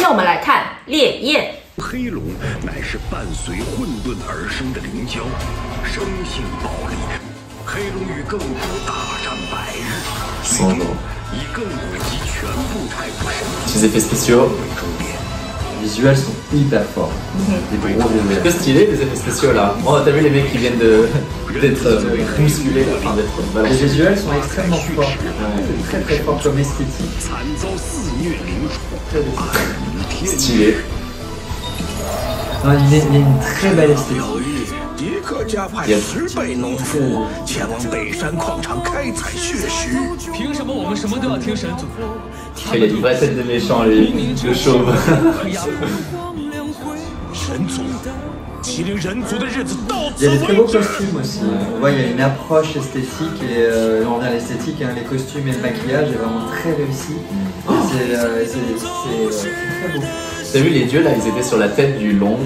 天我们来看烈焰。黑龙乃是伴随混沌而生的灵蛟，生性暴力。黑龙与亘古大战100日，最终以亘古及全部太古神族 Les effets spéciaux. 为终点。 Les visuels sont hyper forts. Des gros visuels. Que stylé les effets spéciaux là. Oh, t'as vu les mecs qui viennent d'être musculés, enfin d'être Les balancés. visuels sont extrêmement forts. Très très forts comme esthétique. 惨遭肆虐领主，暗无天日。 Stylé. Non, il y a une très belle esthétique. 即刻加派10倍农夫前往北山矿场开采血石。凭什么我们什么都要听神族？ Il a une vraie tête de méchant lui, le chauve. 神族，麒麟人族的日子到 Il y 此 a des très 为 beaux 止。 costumes aussi. On voit il y a une approche esthétique et on revient à l'esthétique, hein, les costumes et le maquillage est vraiment très réussi. C'est très beau. T'as vu les dieux là, ils étaient sur la tête du long.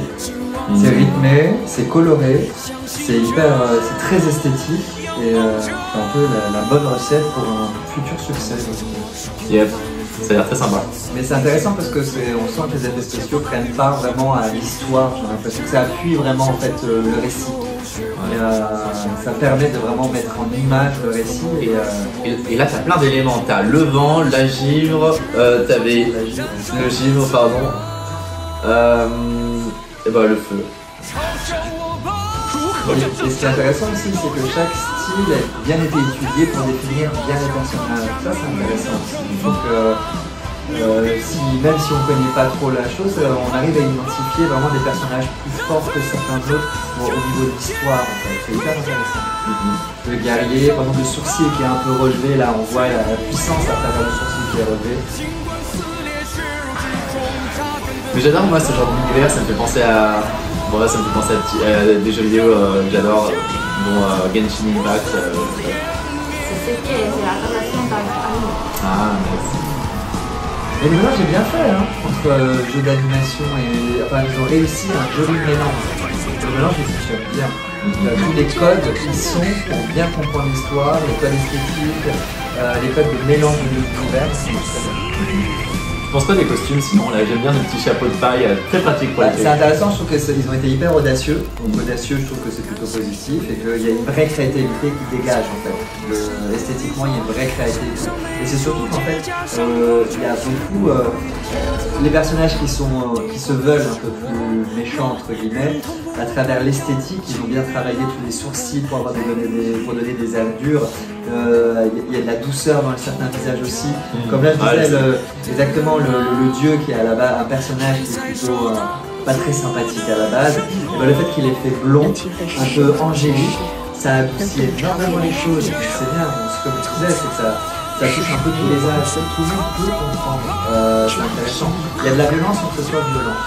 C'est rythmé, c'est coloré, c'est hyper, c'est très esthétique et c'est un peu la bonne recette pour un futur succès. Yep, ça a l'air très sympa. Mais c'est intéressant parce que on sent que les effets spéciaux prennent part vraiment à l'histoire. J'ai l'impression que ça appuie vraiment en fait le récit. Et, ça permet de vraiment mettre en image le récit. Et là t'as plein d'éléments, t'as le vent, la givre, t'avais le givre pardon, et bah le feu. Et ce qui est intéressant aussi, c'est que chaque style a bien été étudié pour définir bien les personnages. Ça, c'est intéressant aussi. Donc, même si on ne connaît pas trop la chose, on arrive à identifier vraiment des personnages plus forts que certains autres au niveau de l'histoire. En fait. C'est hyper intéressant. Le guerrier, par exemple, le sourcil qui est un peu relevé, là, on voit la puissance à travers le sourcil qui est relevé. Mais j'adore moi ce genre d'univers, ça me fait penser à... Bon là ça me fait penser à des jeux vidéo que j'adore, dont Genshin Impact. C'est la relation dans l'anime. Ah merci. Et le mélange est bien fait, hein, entre jeu d'animation et... Enfin, ils ont réussi un joli mélange. Le mélange, il fonctionne bien. Tous les codes, ils sont pour bien comprendre l'histoire, les codes esthétiques, les codes de mélange de l'univers, c'est très bien. Je pense pas des costumes sinon, là j'aime bien le petit chapeau de paille, très pratique pour les C'est intéressant, je trouve qu'ils ont été hyper audacieux. Donc audacieux, je trouve que c'est plutôt positif et qu'il y a une vraie créativité qui dégage en fait. Esthétiquement, il y a une vraie créativité. Et c'est surtout qu'en fait, il y a beaucoup les personnages qui se veulent un peu plus méchants entre guillemets, à travers l'esthétique, ils ont bien travaillé tous les sourcils pour donner des airs durs. Il y a de la douceur dans certains visages aussi. Comme là, je disais, exactement le dieu qui est à la base un personnage qui est plutôt pas très sympathique à la base, et ben, le fait qu'il ait fait blond, un peu angélique, ça adoucit énormément les choses. C'est bien, comme je disais, c'est que ça touche un peu tous les âges, tout le monde peut comprendre. C'est intéressant. Il y a de la violence sans que ce soit violent.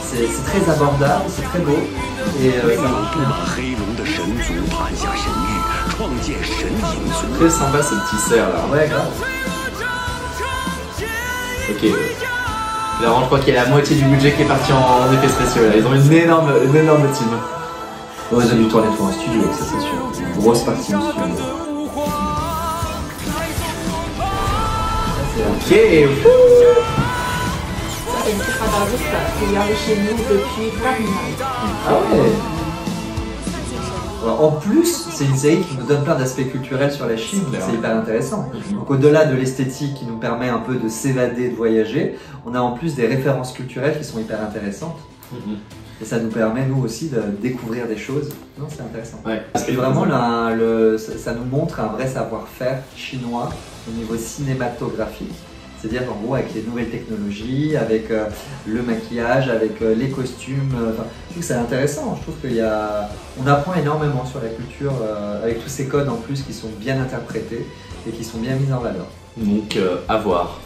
C'est très abordable, c'est très beau et ça marche bien. 黑龙的神族判下神谕，创建神影族。 Très sympa ce petit cerf là. Ouais, grave. Ok. Là, je crois qu'il y a la moitié du budget qui est parti en effets spéciaux là. Ils ont une énorme team. Bon, ils ont dû tourner tout en studio, ça c'est sûr. Une grosse partie en studio. Ok. C'est une traductrice qui est chez nous depuis 4 mois. Ah ouais. En plus, c'est une série qui nous donne plein d'aspects culturels sur la Chine, c'est hyper intéressant. Donc au-delà de l'esthétique qui nous permet un peu de s'évader, de voyager, on a en plus des références culturelles qui sont hyper intéressantes. Et ça nous permet, nous aussi, de découvrir des choses. Non, c'est intéressant. Ouais. Parce que vraiment, ça nous montre un vrai savoir-faire chinois au niveau cinématographique. C'est-à-dire en gros avec les nouvelles technologies, avec le maquillage, avec les costumes. Je trouve que c'est intéressant. Je trouve qu'on apprend énormément sur la culture avec tous ces codes en plus qui sont bien interprétés et qui sont bien mis en valeur. Donc à voir.